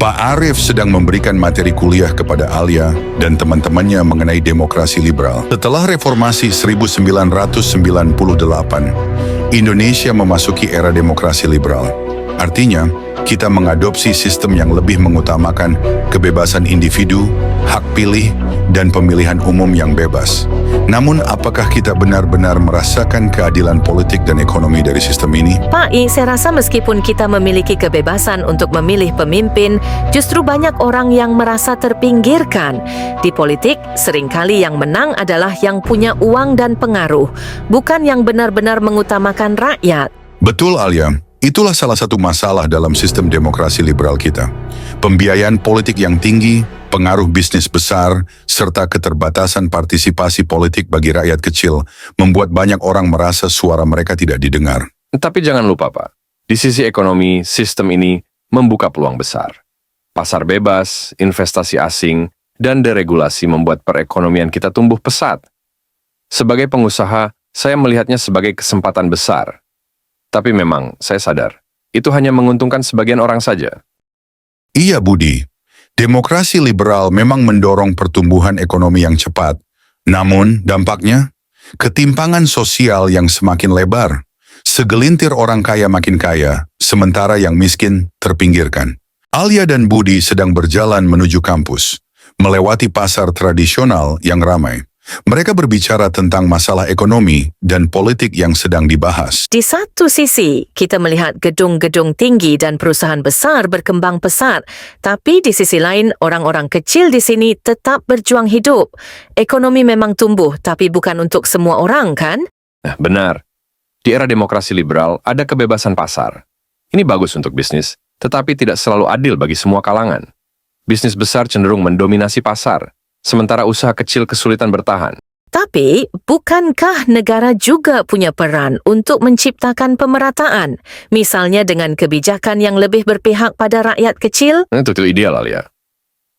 Pak Arief sedang memberikan materi kuliah kepada Alia dan teman-temannya mengenai demokrasi liberal. Setelah reformasi 1998, Indonesia memasuki era demokrasi liberal. Artinya, kita mengadopsi sistem yang lebih mengutamakan kebebasan individu, hak pilih, dan pemilihan umum yang bebas. Namun, apakah kita benar-benar merasakan keadilan politik dan ekonomi dari sistem ini? Pak I, saya rasa meskipun kita memiliki kebebasan untuk memilih pemimpin, justru banyak orang yang merasa terpinggirkan. Di politik, seringkali yang menang adalah yang punya uang dan pengaruh, bukan yang benar-benar mengutamakan rakyat. Betul, Alia. Itulah salah satu masalah dalam sistem demokrasi liberal kita. Pembiayaan politik yang tinggi, pengaruh bisnis besar, serta keterbatasan partisipasi politik bagi rakyat kecil membuat banyak orang merasa suara mereka tidak didengar. Tapi jangan lupa, Pak, di sisi ekonomi, sistem ini membuka peluang besar. Pasar bebas, investasi asing, dan deregulasi membuat perekonomian kita tumbuh pesat. Sebagai pengusaha, saya melihatnya sebagai kesempatan besar. Tapi memang, saya sadar, itu hanya menguntungkan sebagian orang saja. Iya, Budi. Demokrasi liberal memang mendorong pertumbuhan ekonomi yang cepat. Namun, dampaknya, ketimpangan sosial yang semakin lebar. Segelintir orang kaya makin kaya, sementara yang miskin terpinggirkan. Alia dan Budi sedang berjalan menuju kampus, melewati pasar tradisional yang ramai. Mereka berbicara tentang masalah ekonomi dan politik yang sedang dibahas. Di satu sisi, kita melihat gedung-gedung tinggi dan perusahaan besar berkembang pesat. Tapi di sisi lain, orang-orang kecil di sini tetap berjuang hidup. Ekonomi memang tumbuh, tapi bukan untuk semua orang, kan? Benar. Di era demokrasi liberal, ada kebebasan pasar. Ini bagus untuk bisnis, tetapi tidak selalu adil bagi semua kalangan. Bisnis besar cenderung mendominasi pasar, sementara usaha kecil kesulitan bertahan. Tapi, bukankah negara juga punya peran untuk menciptakan pemerataan? Misalnya dengan kebijakan yang lebih berpihak pada rakyat kecil? Itu ideal, Alia.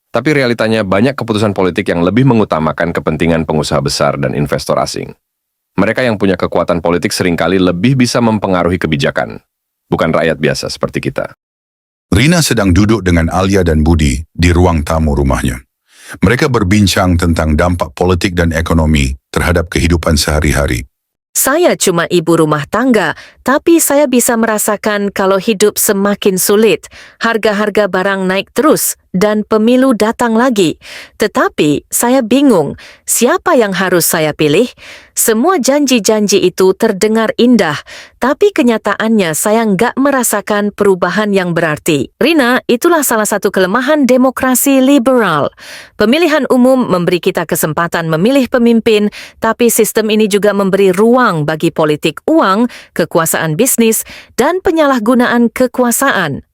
Tapi realitanya banyak keputusan politik yang lebih mengutamakan kepentingan pengusaha besar dan investor asing. Mereka yang punya kekuatan politik seringkali lebih bisa mempengaruhi kebijakan, bukan rakyat biasa seperti kita. Rina sedang duduk dengan Alia dan Budi di ruang tamu rumahnya. Mereka berbincang tentang dampak politik dan ekonomi terhadap kehidupan sehari-hari. Saya cuma ibu rumah tangga, tapi saya bisa merasakan kalau hidup semakin sulit. Harga-harga barang naik terus dan pemilu datang lagi. Tetapi saya bingung, siapa yang harus saya pilih? Semua janji-janji itu terdengar indah, tapi kenyataannya saya nggak merasakan perubahan yang berarti. Rina, itulah salah satu kelemahan demokrasi liberal. Pemilihan umum memberi kita kesempatan memilih pemimpin, tapi sistem ini juga memberi ruang bagi politik uang, kekuasaan bisnis, dan penyalahgunaan kekuasaan.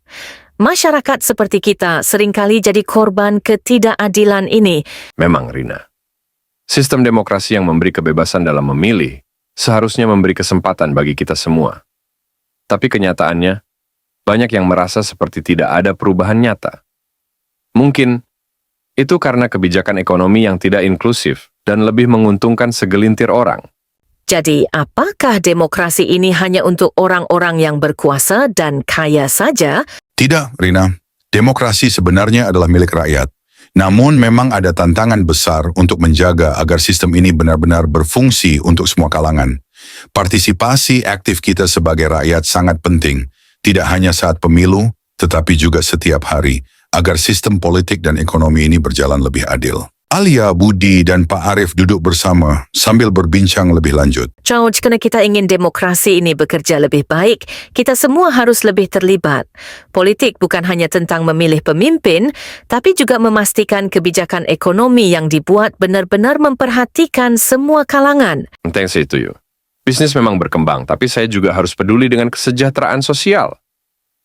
Masyarakat seperti kita seringkali jadi korban ketidakadilan ini. Memang, Rina. Sistem demokrasi yang memberi kebebasan dalam memilih seharusnya memberi kesempatan bagi kita semua. Tapi kenyataannya, banyak yang merasa seperti tidak ada perubahan nyata. Mungkin itu karena kebijakan ekonomi yang tidak inklusif dan lebih menguntungkan segelintir orang. Jadi, apakah demokrasi ini hanya untuk orang-orang yang berkuasa dan kaya saja? Tidak, Rina. Demokrasi sebenarnya adalah milik rakyat. Namun memang ada tantangan besar untuk menjaga agar sistem ini benar-benar berfungsi untuk semua kalangan. Partisipasi aktif kita sebagai rakyat sangat penting, tidak hanya saat pemilu, tetapi juga setiap hari, agar sistem politik dan ekonomi ini berjalan lebih adil. Alia, Budi, dan Pak Arief duduk bersama sambil berbincang lebih lanjut. George, karena kita ingin demokrasi ini bekerja lebih baik, kita semua harus lebih terlibat. Politik bukan hanya tentang memilih pemimpin, tapi juga memastikan kebijakan ekonomi yang dibuat benar-benar memperhatikan semua kalangan. Thanks itu yuk. Bisnis memang berkembang, tapi saya juga harus peduli dengan kesejahteraan sosial.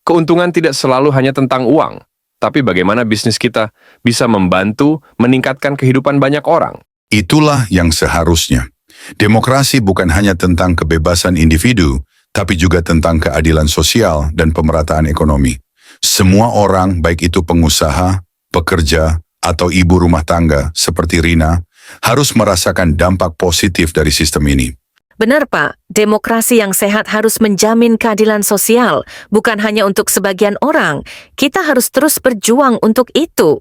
Keuntungan tidak selalu hanya tentang uang. Tapi bagaimana bisnis kita bisa membantu meningkatkan kehidupan banyak orang? Itulah yang seharusnya. Demokrasi bukan hanya tentang kebebasan individu, tapi juga tentang keadilan sosial dan pemerataan ekonomi. Semua orang, baik itu pengusaha, pekerja, atau ibu rumah tangga seperti Rina, harus merasakan dampak positif dari sistem ini. Benar, Pak. Demokrasi yang sehat harus menjamin keadilan sosial, bukan hanya untuk sebagian orang. Kita harus terus berjuang untuk itu.